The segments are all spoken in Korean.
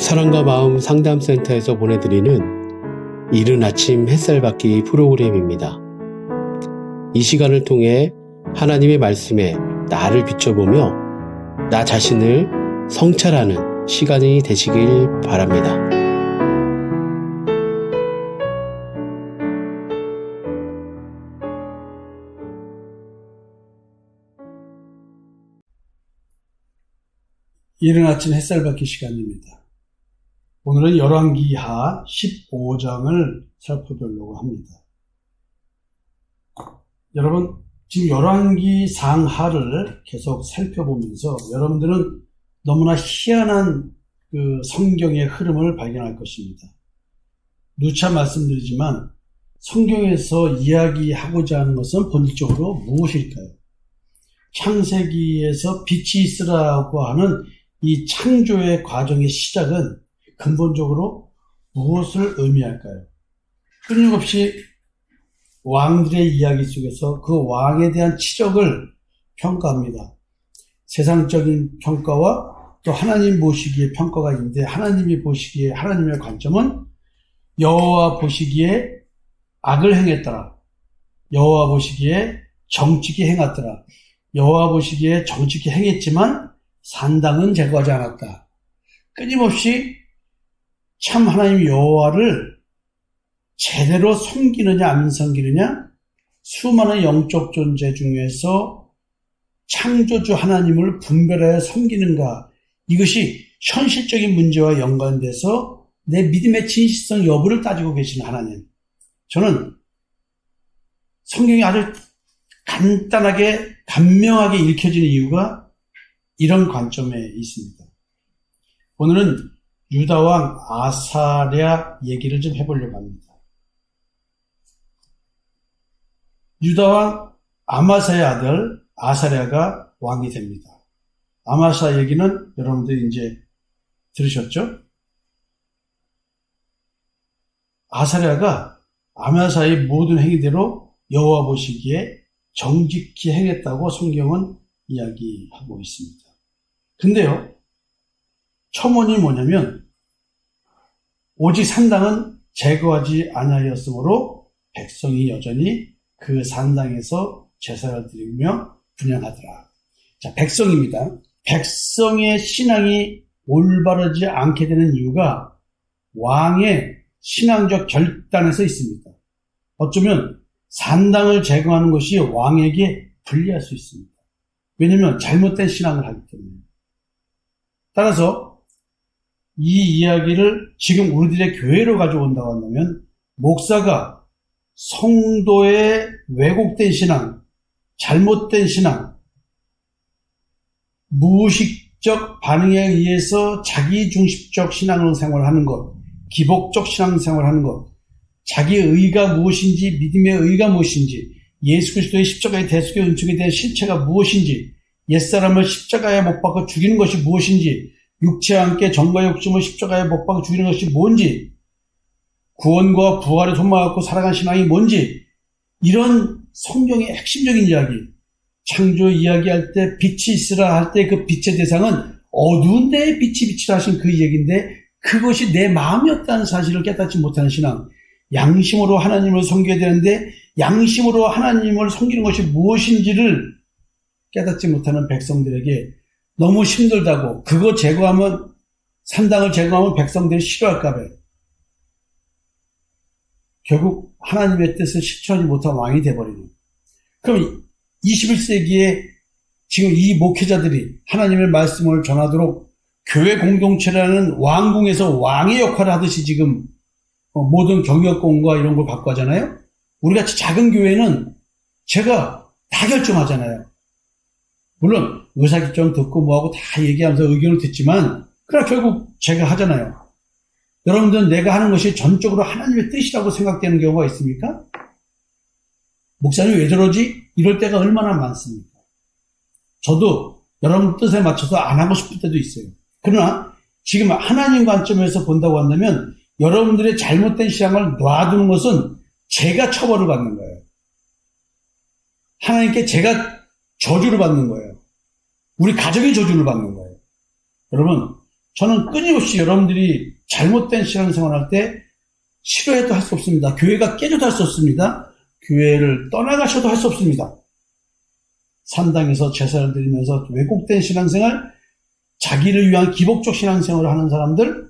사랑과 마음 상담센터에서 보내드리는 이른 아침 햇살 받기 프로그램입니다. 이 시간을 통해 하나님의 말씀에 나를 비춰보며 나 자신을 성찰하는 시간이 되시길 바랍니다. 이른 아침 햇살 받기 시간입니다. 오늘은 열왕기하 15장을 살펴보려고 합니다. 여러분, 지금 열왕기 상하를 계속 살펴보면서 여러분들은 너무나 희한한 그 성경의 흐름을 발견할 것입니다. 누차 말씀드리지만 성경에서 이야기하고자 하는 것은 본질적으로 무엇일까요? 창세기에서 빛이 있으라고 하는 이 창조의 과정의 시작은 근본적으로 무엇을 의미할까요? 끊임없이 왕들의 이야기 속에서 그 왕에 대한 치적을 평가합니다. 세상적인 평가와 또 하나님 보시기에 평가가 있는데, 하나님이 보시기에 하나님의 관점은 여호와 보시기에 악을 행했더라, 여호와 보시기에 정직히 행했더라, 여호와 보시기에 정직히 행했지만 산당은 제거하지 않았다. 끊임없이 참 하나님 여호와를 제대로 섬기느냐 안 섬기느냐, 수많은 영적 존재 중에서 창조주 하나님을 분별하여 섬기는가, 이것이 현실적인 문제와 연관돼서 내 믿음의 진실성 여부를 따지고 계시는 하나님. 저는 성경이 아주 간단하게 간명하게 읽혀지는 이유가 이런 관점에 있습니다. 오늘은 유다왕 아사랴 얘기를 좀 해보려고 합니다. 유다왕 아마사의 아들 아사랴가 왕이 됩니다. 아마사 얘기는 여러분들이 이제 들으셨죠? 아사랴가 아마사의 모든 행위대로 여호와 보시기에 정직히 행했다고 성경은 이야기하고 있습니다. 근데요, 첨언이 뭐냐면 오직 산당은 제거하지 아니하였으므로 백성이 여전히 그 산당에서 제사를 드리며 분향하더라. 자, 백성입니다. 백성의 신앙이 올바르지 않게 되는 이유가 왕의 신앙적 결단에서 있습니다. 어쩌면 산당을 제거하는 것이 왕에게 불리할 수 있습니다. 왜냐하면 잘못된 신앙을 하기 때문에. 따라서 이 이야기를 지금 우리들의 교회로 가져온다고 한다면, 목사가 성도의 왜곡된 신앙, 잘못된 신앙, 무의식적 반응에 의해서 자기중심적 신앙생활을 하는 것, 기복적 신앙생활을 하는 것, 자기의 의가 무엇인지, 믿음의 의가 무엇인지, 예수 그리스도의 십자가의 대속의 은총에 대한 실체가 무엇인지, 옛사람을 십자가에 못 박아 죽이는 것이 무엇인지, 육체와 함께 정과 욕심을 십자가에 못 박아 죽이는 것이 뭔지, 구원과 부활에 소망하고 살아간 신앙이 뭔지, 이런 성경의 핵심적인 이야기, 창조 이야기할 때 빛이 있으라 할 때 그 빛의 대상은 어두운 데에 빛이 비치라 하신 그 얘기인데, 그것이 내 마음이었다는 사실을 깨닫지 못하는 신앙, 양심으로 하나님을 섬겨야 되는데 양심으로 하나님을 섬기는 것이 무엇인지를 깨닫지 못하는 백성들에게 너무 힘들다고, 그거 제거하면, 산당을 제거하면 백성들이 싫어할까 봐 결국 하나님의 뜻을 실천하지 못한 왕이 돼버리는. 그럼 21세기에 지금 이 목회자들이 하나님의 말씀을 전하도록 교회 공동체라는 왕궁에서 왕의 역할을 하듯이 지금 모든 경영권과 이런 걸 받고 하잖아요. 우리같이 작은 교회는 제가 다 결정하잖아요. 물론 의사결정 듣고 뭐하고 다 얘기하면서 의견을 듣지만, 그러나 결국 제가 하잖아요. 여러분들은 내가 하는 것이 전적으로 하나님의 뜻이라고 생각되는 경우가 있습니까? 목사님 왜 저러지? 이럴 때가 얼마나 많습니까? 저도 여러분 뜻에 맞춰서 안 하고 싶을 때도 있어요. 그러나 지금 하나님 관점에서 본다고 한다면 여러분들의 잘못된 신앙을 놔두는 것은 제가 처벌을 받는 거예요. 하나님께 제가 저주를 받는 거예요. 우리 가족이 저주를 받는 거예요. 여러분, 저는 끊임없이 여러분들이 잘못된 신앙생활 할 때 싫어해도 할 수 없습니다. 교회가 깨져도 할 수 없습니다. 교회를 떠나가셔도 할 수 없습니다. 산당에서 제사를 드리면서 왜곡된 신앙생활, 자기를 위한 기복적 신앙생활을 하는 사람들,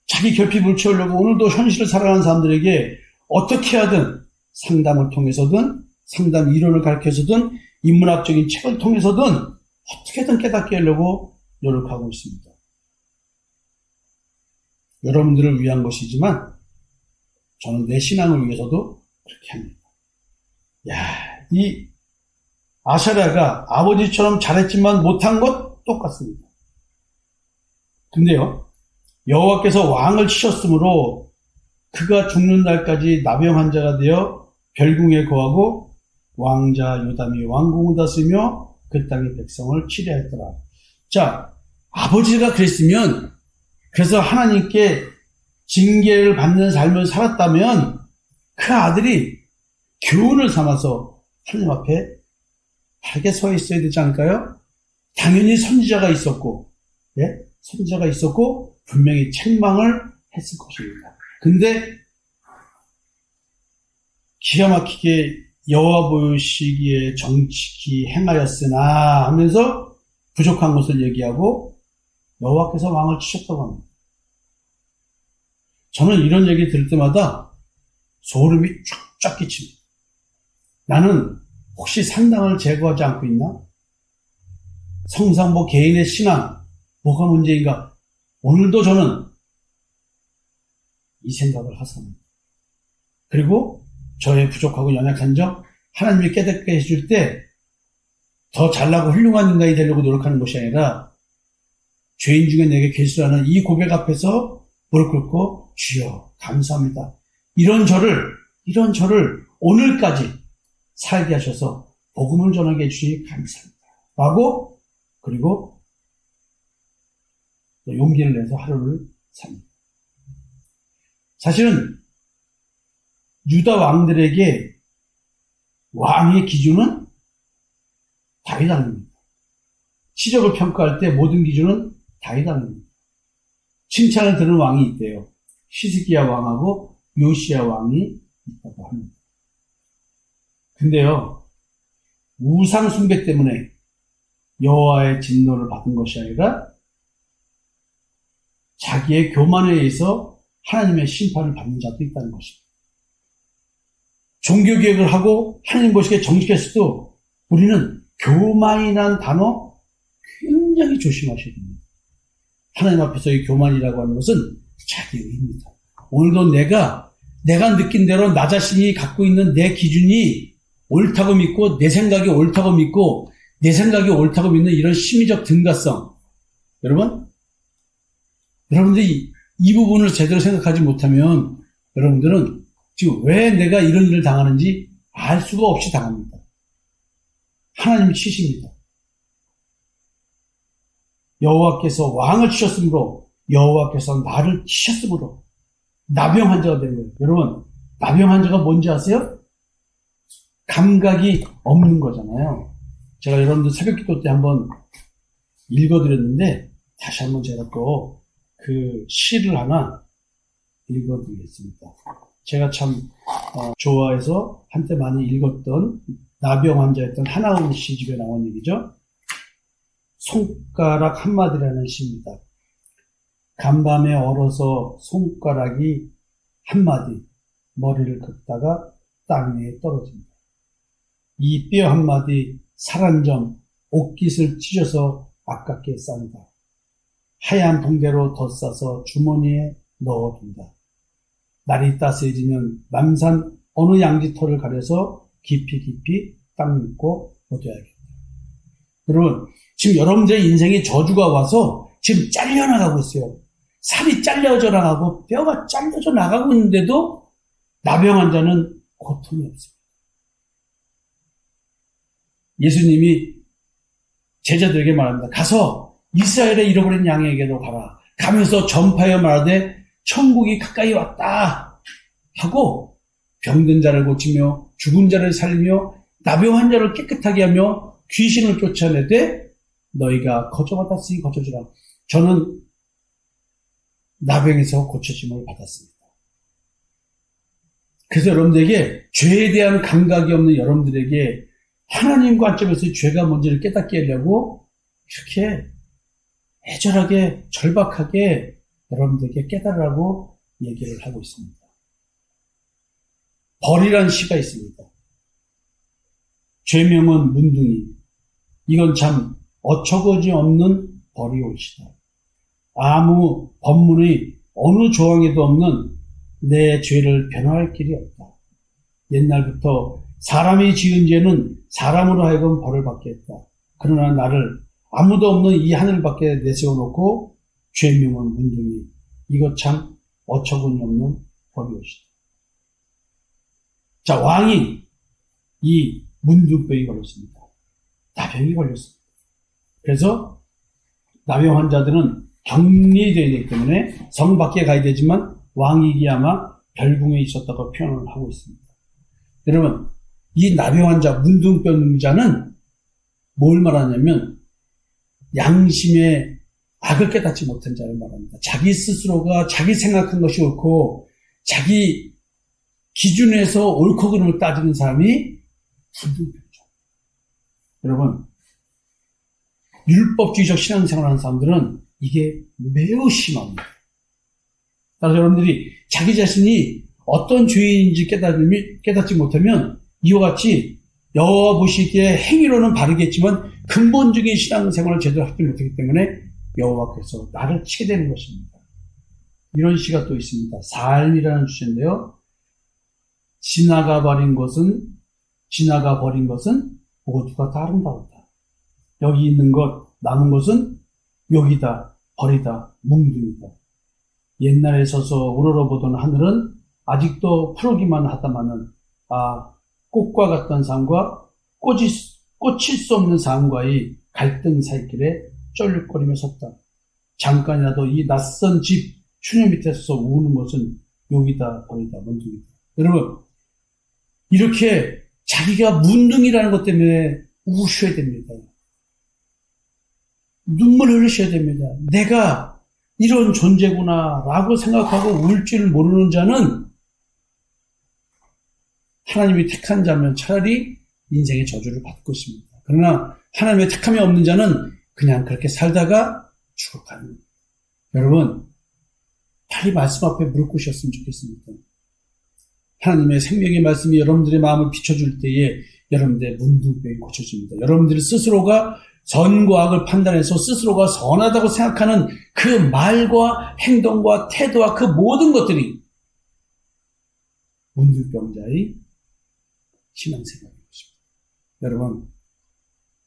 자기 결핍을 채우려고 오늘도 현실을 살아가는 사람들에게 어떻게 하든 상담을 통해서든 상담 이론을 가르쳐서든 인문학적인 책을 통해서든 어떻게든 깨닫게 하려고 노력하고 있습니다. 여러분들을 위한 것이지만 저는 내 신앙을 위해서도 그렇게 합니다. 이 아사랴가 아버지처럼 잘했지만 못한 것 똑같습니다. 근데요, 여호와께서 왕을 치셨으므로 그가 죽는 날까지 나병 환자가 되어 별궁에 거하고 왕자 요담이 왕궁을 다스리며 그 땅의 백성을 치료했더라. 자, 아버지가 그랬으면, 그래서 하나님께 징계를 받는 삶을 살았다면 그 아들이 교훈을 삼아서 하나님 앞에 바르게 서 있어야 되지 않을까요? 당연히 선지자가 있었고, 선지자가 있었고 분명히 책망을 했을 것입니다. 근데 기가 막히게 여호와 보시기에 정직히 행하였으나 하면서 부족한 것을 얘기하고 여호와께서 왕을 치셨다고 합니다. 저는 이런 얘기 들을 때마다 소름이 쫙쫙 끼칩니다. 나는 혹시 상당을 제거하지 않고 있나? 성상보 개인의 신앙 뭐가 문제인가? 오늘도 저는 이 생각을 하습니다. 그리고 저의 부족하고 연약한 점 하나님이 깨닫게 해줄 때 더 잘나고 훌륭한 인간이 되려고 노력하는 것이 아니라 죄인 중에 내게 계시라는 이 고백 앞에서 무릎 꿇고 주여 감사합니다. 이런 저를 오늘까지 살게 하셔서 복음을 전하게 해주시니 감사합니다. 라고 그리고 용기를 내서 하루를 삽니다. 사실은 유다 왕들에게 왕의 기준은 다윗 왕입니다. 시력을 평가할 때 모든 기준은 다윗 왕입니다. 칭찬을 들은 왕이 있대요. 히스기야 왕하고 요시야 왕이 있다고 합니다. 근데요, 우상 숭배 때문에 여호와의 진노를 받은 것이 아니라 자기의 교만에 의해서 하나님의 심판을 받는 자도 있다는 것입니다. 종교개혁을 하고 하나님 보시기에 정직했어도 우리는 교만이라는 단어 굉장히 조심하셔야 됩니다. 하나님 앞에서의 교만이라고 하는 것은 자기의입니다. 오늘도 내가 느낀 대로 나 자신이 갖고 있는 내 기준이 옳다고 믿고 내 생각이 옳다고 믿고 내 생각이 옳다고 믿는 이런 심리적 등가성, 여러분들이 이 부분을 제대로 생각하지 못하면 여러분들은 지금 왜 내가 이런 일을 당하는지 알 수가 없이 당합니다. 하나님이 치십니다. 여호와께서 왕을 치셨으므로 여호와께서 나를 치셨으므로 나병 환자가 된 거예요. 여러분, 나병 환자가 뭔지 아세요? 감각이 없는 거잖아요. 제가 여러분들 새벽기도 때 한번 읽어드렸는데 다시 한번 제가 또 그 시를 하나 읽어드리겠습니다. 제가 참 좋아해서 한때 많이 읽었던 나병 환자였던 하나은 시 집에 나온 얘기죠. 손가락 한마디라는 시입니다. 간밤에 얼어서 손가락이 한마디 머리를 긁다가 땅 위에 떨어집니다. 이 뼈 한마디 살 한 점 옷깃을 찢어서 아깝게 싼다. 하얀 붕대로 덧싸서 주머니에 넣어둔다. 날이 따스해지면 남산 어느 양지터를 가려서 깊이 땅 묻고 묻어야겠다. 여러분, 지금 여러분들의 인생에 저주가 와서 지금 잘려나가고 있어요. 살이 잘려져 나가고 뼈가 잘려져 나가고 있는데도 나병 환자는 고통이 없습니다. 예수님이 제자들에게 말합니다. 가서 이스라엘의 잃어버린 양에게로 가라. 가면서 전파하여 말하되 천국이 가까이 왔다 하고 병든 자를 고치며 죽은 자를 살리며 나병 환자를 깨끗하게 하며 귀신을 쫓아내되 너희가 거저받았으니 거저주라. 저는 나병에서 고쳐짐을 받았습니다. 그래서 여러분들에게 죄에 대한 감각이 없는 여러분들에게 하나님 관점에서 죄가 뭔지를 깨닫게 하려고 이렇게 애절하게 절박하게 여러분들에게 깨달으라고 얘기를 하고 있습니다. 벌이란 시가 있습니다. 죄명은 문둥이. 이건 참 어처구니 없는 벌이 올시다. 아무 법문의 어느 조항에도 없는 내 죄를 변호할 길이 없다. 옛날부터 사람이 지은 죄는 사람으로 하여금 벌을 받게 했다. 그러나 나를 아무도 없는 이 하늘 밖에 내세워놓고 죄명은 문둥이. 이것 참 어처구니 없는 벌이 올시다. 자, 왕이 이 문둥병이 걸렸습니다. 나병이 걸렸습니다. 그래서 나병 환자들은 격리되어야 되기 때문에 성 밖에 가야 되지만 왕이기 아마 별궁에 있었다고 표현을 하고 있습니다. 여러분, 이 나병 환자, 문둥병자는 뭘 말하냐면 양심의 악을 깨닫지 못한 자를 말합니다. 자기 스스로가 자기 생각한 것이 옳고 자기 기준에서 옳고 그름을 따지는 사람이 문둥병자. 여러분, 율법주의적 신앙생활을 하는 사람들은 이게 매우 심합니다. 따라서 여러분들이 자기 자신이 어떤 죄인인지 깨닫지 못하면 이와 같이 여호와 보시기에 행위로는 바르겠지만 근본적인 신앙생활을 제대로 하지 못하기 때문에 여호와께서 나를 치게 되는 것입니다. 이런 시가 또 있습니다. 삶이라는 주제인데요. 지나가 버린 것은 모두가 다 아름다웠다. 여기 있는 것, 남은 것은 여기다, 버리다, 뭉둥이다. 옛날에 서서 우러러보던 하늘은 아직도 푸르기만 하다마는 꽃과 같던 삶과 꽂힐 수 없는 삶과의 갈등 사이길에 쫄깃거리며 섰다. 잠깐이라도 이 낯선 집 추녀 밑에서 우는 것은 여기다, 버리다, 뭉둥이다. 여러분, 이렇게 자기가 문둥이라는 것 때문에 우셔야 됩니다. 눈물 흘리셔야 됩니다. 내가 이런 존재구나 라고 생각하고 울 줄 모르는 자는 하나님이 택한 자면 차라리 인생의 저주를 받고 있습니다. 그러나 하나님의 택함이 없는 자는 그냥 그렇게 살다가 죽어가는 겁니다. 여러분, 빨리 말씀 앞에 무릎 꿇으셨으면 좋겠습니다. 하나님의 생명의 말씀이 여러분들의 마음을 비춰줄 때에 여러분들의 문둥병이 고쳐집니다. 여러분들 스스로가 선과 악을 판단해서 스스로가 선하다고 생각하는 그 말과 행동과 태도와 그 모든 것들이 문둥병자의 신앙생활인 것입니다. 여러분,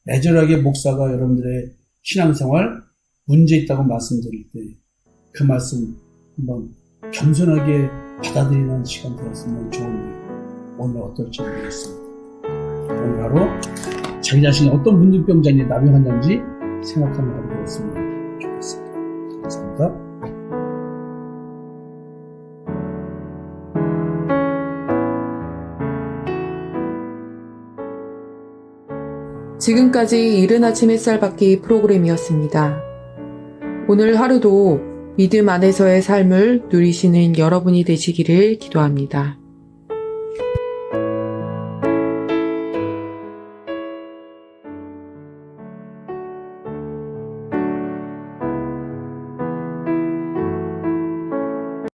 애절하게 목사가 여러분들의 신앙생활 문제 있다고 말씀드릴 때 그 말씀 한번 겸손하게 받아들이는 시간 되었으면 좋은데 오늘 어떨지 모르겠습니다. 오늘 하루 자기 자신이 어떤 문둥병자인지 나병 환자인지 생각하는 하루 되었으면 좋겠습니다. 감사합니다. 지금까지 이른 아침 햇살 받기 프로그램이었습니다. 오늘 하루도 믿음 안에서의 삶을 누리시는 여러분이 되시기를 기도합니다.